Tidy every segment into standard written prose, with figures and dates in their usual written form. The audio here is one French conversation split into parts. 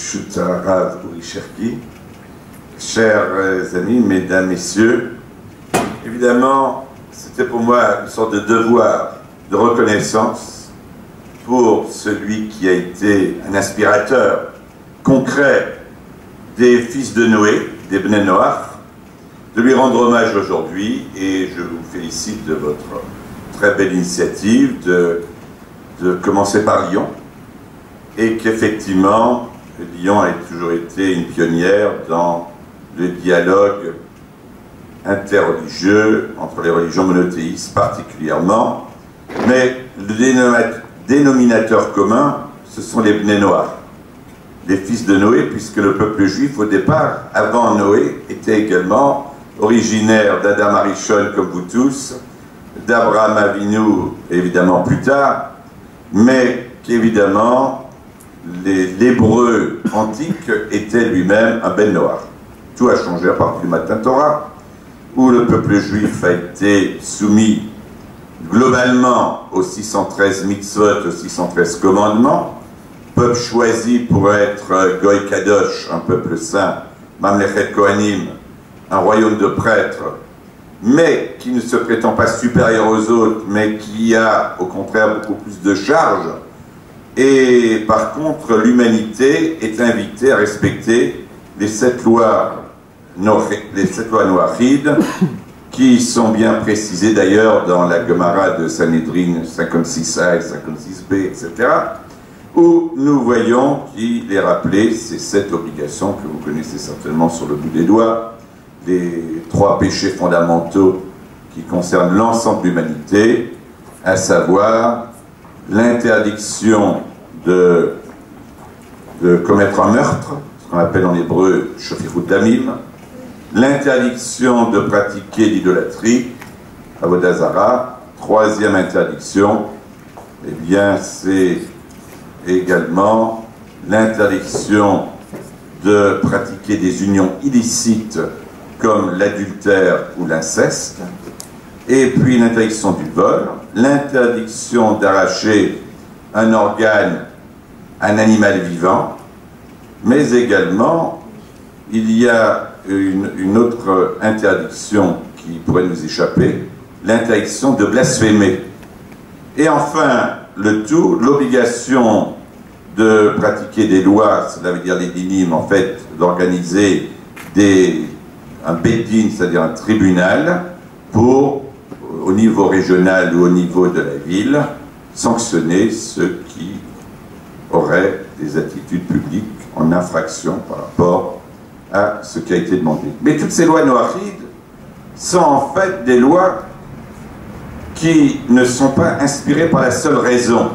Reshut Harav Uri Cherki, chers amis, mesdames, messieurs, évidemment, c'était pour moi une sorte de devoir de reconnaissance pour celui qui a été un aspirateur concret des fils de Noé, des Bnei Noach, de lui rendre hommage aujourd'hui, et je vous félicite de votre très belle initiative de commencer par Lyon, et qu'effectivement, Lyon a toujours été une pionnière dans le dialogue interreligieux entre les religions monothéistes particulièrement, mais le dénominateur commun, ce sont les Bnei Noach, les fils de Noé, puisque le peuple juif, au départ, avant Noé, était également originaire d'Adam Arishon, comme vous tous, d'Abraham Avinu, évidemment plus tard, mais qu'évidemment, l'hébreu antique était lui-même un Ben Noach. Tout a changé à partir du Matan Torah, où le peuple juif a été soumis globalement aux 613 mitzvot, aux 613 commandements, peuple choisi pour être Goy Kadosh, un peuple saint, Mamlechet Kohanim, un royaume de prêtres, mais qui ne se prétend pas supérieur aux autres, mais qui a au contraire beaucoup plus de charges. Et par contre, l'humanité est invitée à respecter les 7 lois noachides, qui sont bien précisées d'ailleurs dans la Gemara de Sanhedrin 56a et 56b, etc., où nous voyons qu'il est rappelé ces 7 obligations que vous connaissez certainement sur le bout des doigts, les 3 péchés fondamentaux qui concernent l'ensemble de l'humanité, à savoir l'interdiction de commettre un meurtre, ce qu'on appelle en hébreu shofichut damim, l'interdiction de pratiquer l'idolâtrie, avodah zara. 3e interdiction, eh bien, c'est également l'interdiction de pratiquer des unions illicites comme l'adultère ou l'inceste, et puis l'interdiction du vol, l'interdiction d'arracher un organe à un animal vivant, mais également il y a une autre interdiction qui pourrait nous échapper, l'interdiction de blasphémer. Et enfin, le tout, l'obligation de pratiquer des lois, cela veut dire les dinim, en fait, d'organiser un Beit-Din, c'est-à-dire un tribunal, pour, au niveau régional ou au niveau de la ville, sanctionner ceux qui auraient des attitudes publiques en infraction par rapport à ce qui a été demandé. Mais toutes ces lois noachides sont en fait des lois qui ne sont pas inspirées par la seule raison.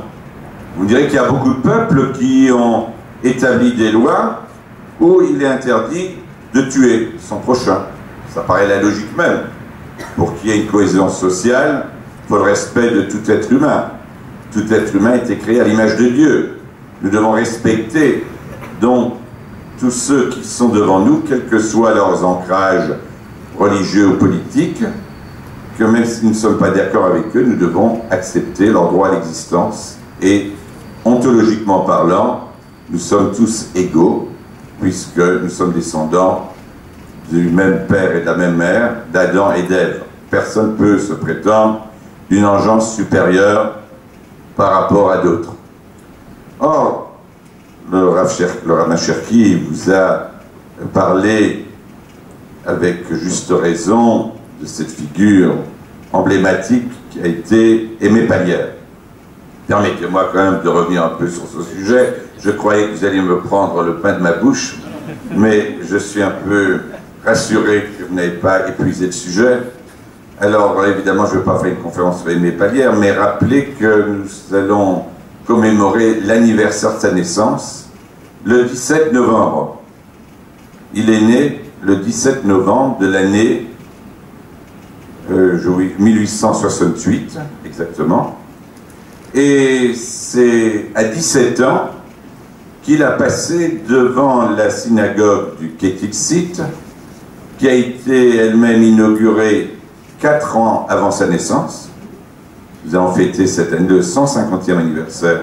Vous direz qu'il y a beaucoup de peuples qui ont établi des lois où il est interdit de tuer son prochain. Ça paraît la logique même. Pour qu'il y ait une cohésion sociale, il faut le respect de tout être humain. Tout être humain a été créé à l'image de Dieu. Nous devons respecter donc tous ceux qui sont devant nous, quels que soient leurs ancrages religieux ou politiques, que même si nous ne sommes pas d'accord avec eux, nous devons accepter leur droit à l'existence. Et ontologiquement parlant, nous sommes tous égaux, puisque nous sommes descendants du même père et de la même mère, d'Adam et d'Ève. Personne ne peut se prétendre d'une engeance supérieure par rapport à d'autres. Or, le Rav Cherki vous a parlé avec juste raison de cette figure emblématique qui a été Aimé Pallière. Permettez-moi quand même de revenir un peu sur ce sujet. Je croyais que vous alliez me prendre le pain de ma bouche, mais je suis un peu rassuré que vous n'avez pas épuisé le sujet. Alors évidemment, je ne vais pas faire une conférence sur Aimé Pallière, mais rappeler que nous allons commémorer l'anniversaire de sa naissance le 17 novembre. Il est né le 17 novembre de l'année 1868, exactement. Et c'est à 17 ans qu'il a passé devant la synagogue du Ketiksit, qui a été elle-même inaugurée 4 ans avant sa naissance. Nous allons fêter cette année le 150e anniversaire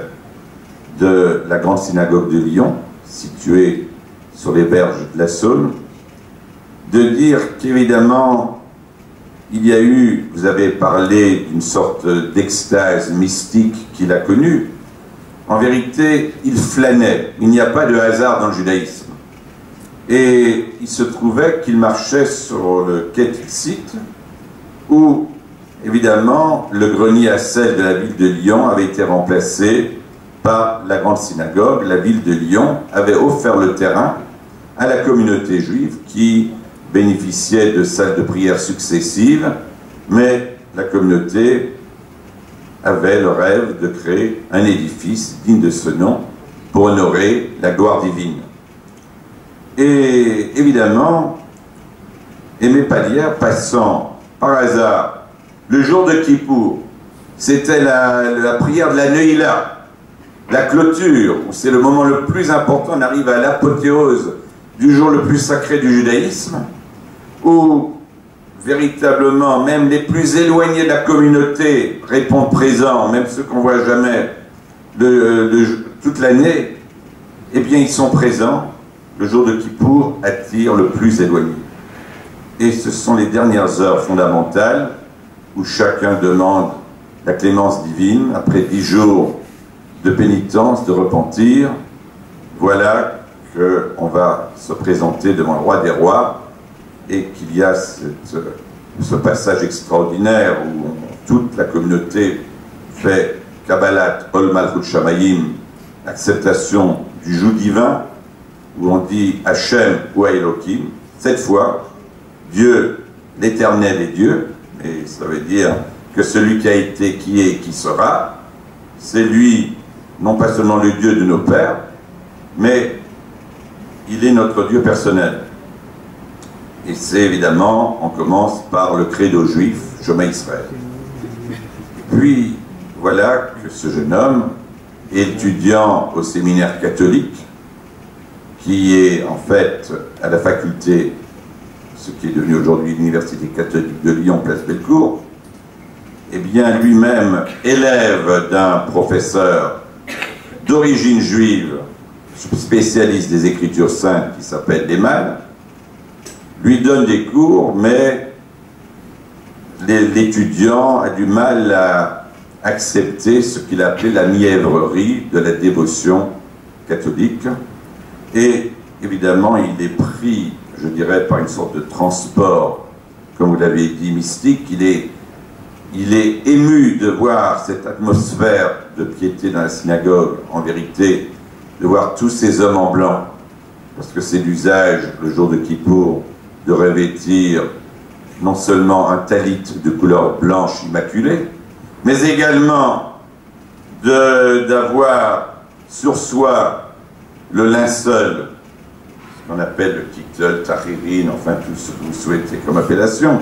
de la grande synagogue de Lyon. situé sur les berges de la Saône, de dire qu'évidemment, il y a eu, vous avez parlé d'une sorte d'extase mystique qu'il a connue. En vérité, il flânait. Il n'y a pas de hasard dans le judaïsme. Et il se trouvait qu'il marchait sur le quai Tilsit, où, évidemment, le grenier à sel de la ville de Lyon avait été remplacé par la grande synagogue. La ville de Lyon avait offert le terrain à la communauté juive qui bénéficiait de salles de prière successives, mais la communauté avait le rêve de créer un édifice digne de ce nom pour honorer la gloire divine. Et évidemment, Aimé Pallière, passant par hasard le jour de Kippour, c'était la prière de la Neila, la clôture, où c'est le moment le plus important, on arrive à l'apothéose du jour le plus sacré du judaïsme, où véritablement même les plus éloignés de la communauté répondent présents, même ceux qu'on ne voit jamais toute l'année, eh bien ils sont présents. Le jour de Kippour attire le plus éloigné. Et ce sont les dernières heures fondamentales où chacun demande la clémence divine après 10 jours de pénitence, de repentir. Voilà qu'on va se présenter devant le roi des rois et qu'il y a ce passage extraordinaire où toute la communauté fait Kabbalat Ol Malchut Shamayim, acceptation du joug divin, où on dit Hachem ou Elohim. Cette fois, Dieu, l'éternel est Dieu, et ça veut dire que celui qui a été, qui est et qui sera, c'est lui, non pas seulement le Dieu de nos pères, mais il est notre Dieu personnel. Et c'est évidemment, on commence par le credo juif, Shema Israël. Puis, voilà que ce jeune homme, étudiant au séminaire catholique, qui est en fait à la faculté, ce qui est devenu aujourd'hui l'Université catholique de Lyon, place Bellecour, eh bien lui-même élève d'un professeur d'origine juive, spécialiste des Écritures saintes, qui s'appelle Lehmann, lui donne des cours, mais l'étudiant a du mal à accepter ce qu'il appelait la mièvrerie de la dévotion catholique. Et évidemment, il est pris, je dirais, par une sorte de transport, comme vous l'avez dit, mystique. Il est ému de voir cette atmosphère de piété dans la synagogue, en vérité, de voir tous ces hommes en blanc, parce que c'est l'usage, le jour de Kippour, de revêtir non seulement un talit de couleur blanche immaculée, mais également d'avoir sur soi le linceul, ce qu'on appelle le kittel, tahirin, enfin tout ce que vous souhaitez comme appellation,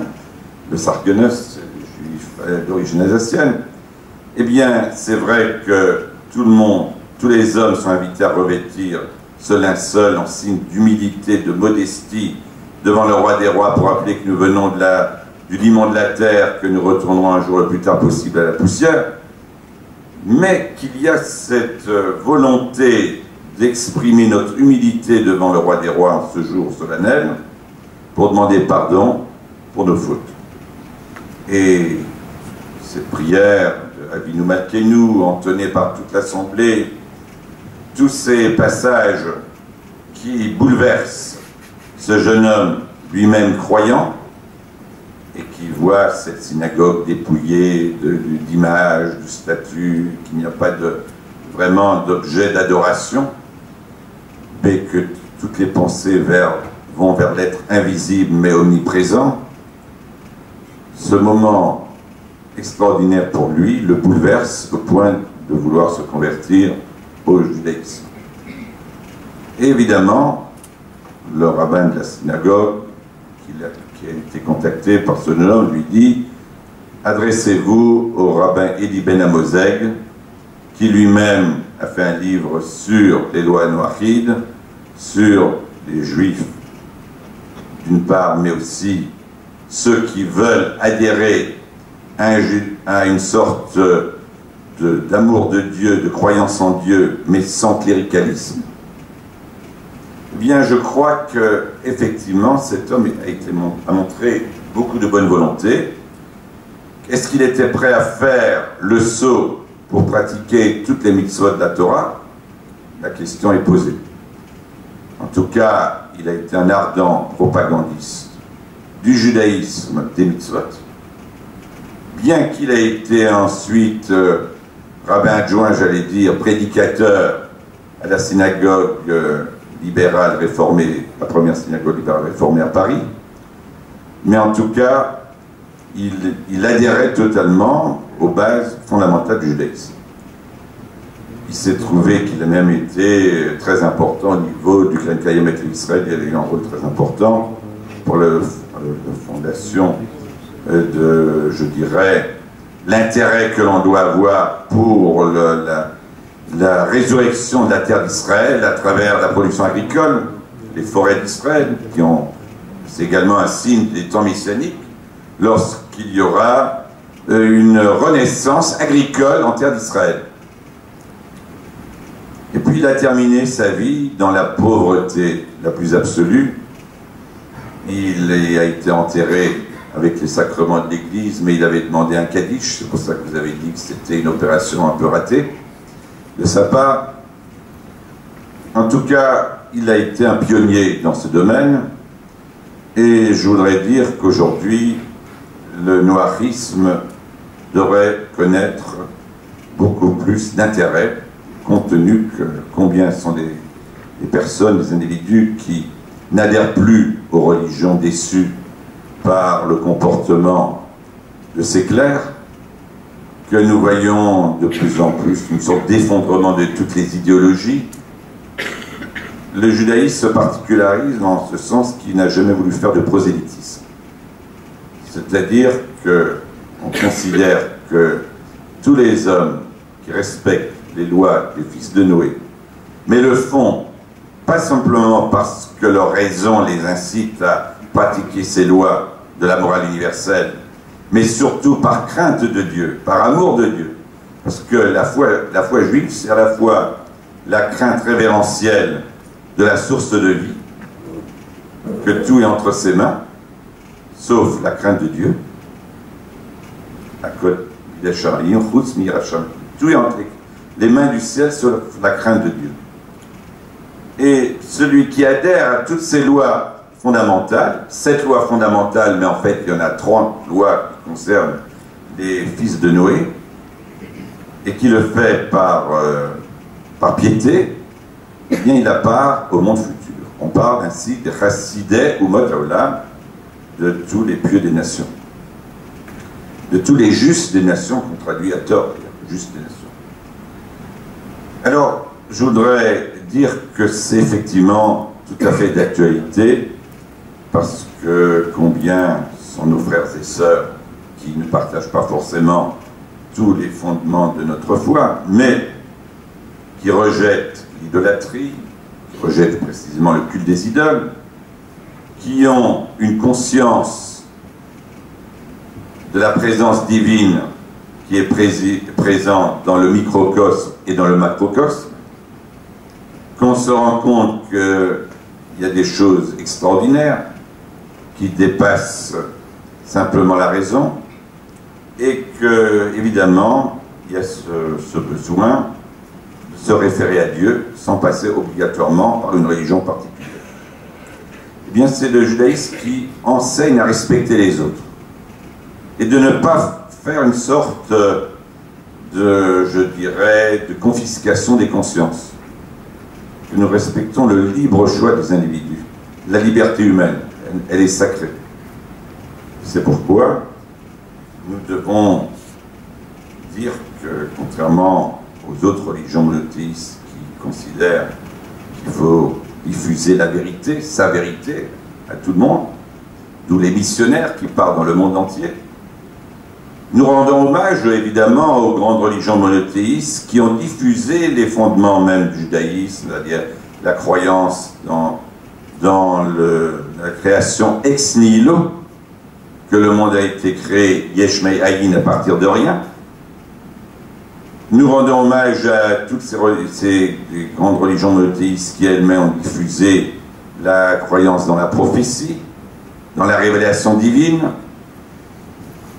le sargenos, juif d'origine alsacienne. Eh bien, c'est vrai que tout le monde, tous les hommes sont invités à revêtir ce linceul en signe d'humilité, de modestie, devant le roi des rois, pour rappeler que nous venons du limon de la terre, que nous retournerons un jour le plus tard possible à la poussière, mais qu'il y a cette volonté d'exprimer notre humilité devant le roi des rois en ce jour solennel, pour demander pardon pour nos fautes. Et cette prière de Avinu Malkeinu, entonnée par toute l'Assemblée, tous ces passages qui bouleversent ce jeune homme, lui-même croyant, et qui voit cette synagogue dépouillée d'images, de statues, qu'il n'y a pas vraiment d'objet d'adoration, mais que toutes les pensées vont vers l'être invisible mais omniprésent. Ce moment extraordinaire pour lui le bouleverse au point de vouloir se convertir au judaïsme. Et évidemment, le rabbin de la synagogue, qui a été contacté par ce jeune homme, lui dit « Adressez-vous au rabbin Eli Ben Amozeg, qui lui-même a fait un livre sur les lois noachides, sur les juifs d'une part, mais aussi ceux qui veulent adhérer à une sorte d'amour de Dieu, de croyance en Dieu, mais sans cléricalisme. Eh bien, je crois que effectivement, cet homme a montré beaucoup de bonne volonté. Est-ce qu'il était prêt à faire le saut pour pratiquer toutes les mitzvot de la Torah? La question est posée. En tout cas, il a été un ardent propagandiste du judaïsme des mitzvot. Bien qu'il ait été ensuite rabbin adjoint, j'allais dire, prédicateur à la synagogue libérale réformée, la première synagogue libérale réformée à Paris, mais en tout cas, il adhérait totalement aux bases fondamentales du judaïsme. Il s'est trouvé qu'il a même été très important au niveau du Keren Kayemet Israël. Il a eu un rôle très important pour la fondation de, je dirais, l'intérêt que l'on doit avoir pour la résurrection de la terre d'Israël à travers la production agricole, les forêts d'Israël, c'est également un signe des temps messianiques, lorsqu'il y aura une renaissance agricole en terre d'Israël. Et puis il a terminé sa vie dans la pauvreté la plus absolue. Il a été enterré avec les sacrements de l'Église, mais il avait demandé un kaddish, c'est pour ça que vous avez dit que c'était une opération un peu ratée de sa part. En tout cas, il a été un pionnier dans ce domaine, et je voudrais dire qu'aujourd'hui, le noirisme devrait connaître beaucoup plus d'intérêt, compte tenu que combien sont des personnes, des individus qui n'adhèrent plus aux religions déçues par le comportement de ces clercs, que nous voyons de plus en plus une sorte d'effondrement de toutes les idéologies. Le judaïsme se particularise en ce sens qu'il n'a jamais voulu faire de prosélytisme. C'est-à-dire qu'on considère que tous les hommes qui respectent les lois des fils de Noé, mais le font pas simplement parce que leur raison les incite à pratiquer ces lois de la morale universelle, mais surtout par crainte de Dieu, par amour de Dieu. Parce que la foi juive, c'est à la fois la crainte révérentielle de la source de vie, que tout est entre ses mains, sauf la crainte de Dieu. Tout est entre les mains du ciel, sauf la crainte de Dieu. Et celui qui adhère à toutes ces lois fondamentales, 7 lois fondamentales, mais en fait il y en a 30 lois qui concernent les fils de Noé, et qui le fait par piété, eh bien il a part au monde futur. On parle ainsi des chassidei umot haolam, de tous les pieux des nations, de tous les justes des nations, qu'on traduit à tort, justes des nations. Alors, je voudrais dire que c'est effectivement tout à fait d'actualité, parce que combien sont nos frères et sœurs qui ne partagent pas forcément tous les fondements de notre foi, mais qui rejettent l'idolâtrie, qui rejettent précisément le culte des idoles, qui ont une conscience de la présence divine qui est présente dans le microcosme et dans le macrocosme, qu'on se rend compte qu'il y a des choses extraordinaires qui dépassent simplement la raison, et que, évidemment, il y a ce besoin de se référer à Dieu sans passer obligatoirement par une religion particulière. Eh bien, c'est le judaïsme qui enseigne à respecter les autres et de ne pas faire une sorte je dirais, de confiscation des consciences. Que nous respectons le libre choix des individus. La liberté humaine, elle est sacrée. C'est pourquoi nous devons dire que, contrairement aux autres religions monothéistes qui considèrent qu'il faut diffuser la vérité, sa vérité, à tout le monde, d'où les missionnaires qui partent dans le monde entier, nous rendons hommage évidemment aux grandes religions monothéistes qui ont diffusé les fondements même du judaïsme, c'est-à-dire la croyance dans la création ex nihilo, que le monde a été créé yesh me'ayin à partir de rien. Nous rendons hommage à toutes ces grandes religions monothéistes qui elles-mêmes ont diffusé la croyance dans la prophétie, dans la révélation divine,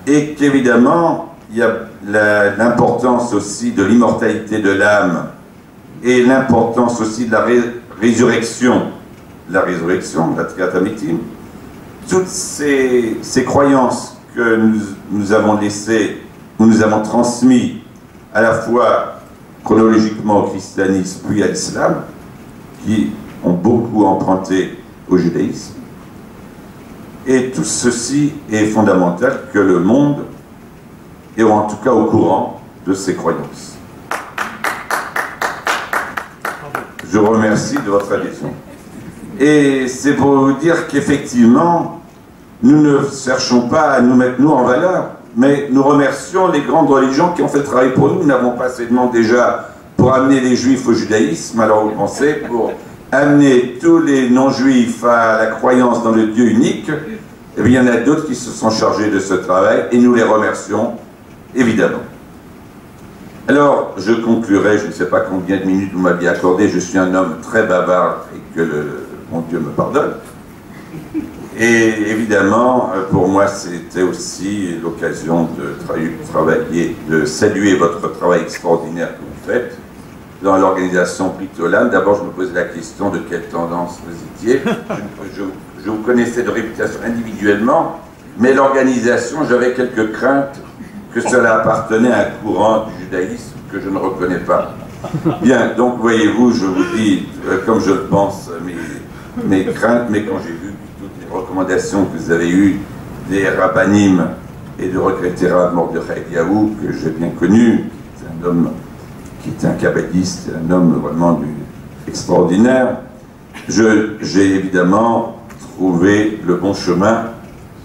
et qu'évidemment, il y a l'importance aussi de l'immortalité de l'âme, et l'importance aussi de la résurrection, la Triata Mitim. Toutes ces croyances que nous avons laissées, ou nous avons transmises à la fois chronologiquement au christianisme puis à l'islam, qui ont beaucoup emprunté au judaïsme. Et tout ceci est fondamental que le monde est en tout cas au courant de ces croyances. Je vous remercie de votre adhésion. Et c'est pour vous dire qu'effectivement, nous ne cherchons pas à nous mettre nous en valeur, mais nous remercions les grandes religions qui ont fait le travail pour nous. Nous n'avons pas assez demandé déjà pour amener les juifs au judaïsme, alors vous pensez, pour amener tous les non-juifs à la croyance dans le Dieu unique, eh bien, il y en a d'autres qui se sont chargés de ce travail, et nous les remercions, évidemment. Alors, je conclurai, je ne sais pas combien de minutes vous m'aviez accordé, je suis un homme très bavard, et que mon Dieu me pardonne. Et évidemment, pour moi, c'était aussi l'occasion de travailler, de saluer votre travail extraordinaire que vous faites dans l'organisation Britolam. D'abord, je me posais la question de quelle tendance vous étiez. Je vous connaissais de réputation individuellement, mais l'organisation, j'avais quelques craintes que cela appartenait à un courant du judaïsme que je ne reconnais pas. Bien, donc voyez-vous, je vous dis, comme je le pense, mes craintes, mais quand j'ai vu toutes les recommandations que vous avez eues des rabbinim et de regretter Rav Mordechai Eliyahu, que j'ai bien connu, qui est un homme qui est un kabbaliste, un homme vraiment extraordinaire, j'ai évidemment trouvé le bon chemin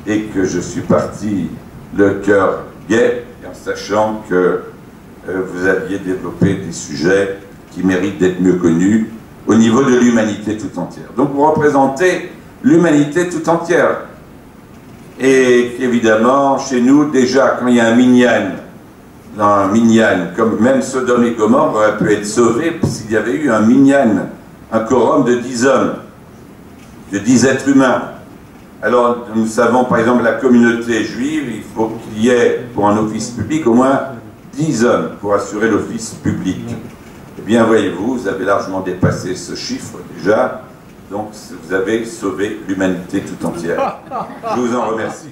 et que je suis parti le cœur gai, en sachant que vous aviez développé des sujets qui méritent d'être mieux connus au niveau de l'humanité tout entière. Donc vous représentez l'humanité tout entière. Et évidemment, chez nous, déjà, quand il y a un minyan, comme même Sodome et Gomorrhe aurait pu être sauvé s'il y avait eu un minyan, un quorum de 10 hommes, de 10 êtres humains. Alors, nous savons, par exemple, la communauté juive, il faut qu'il y ait, pour un office public, au moins 10 hommes pour assurer l'office public. Eh bien, voyez-vous, vous avez largement dépassé ce chiffre déjà, donc vous avez sauvé l'humanité tout entière. Je vous en remercie.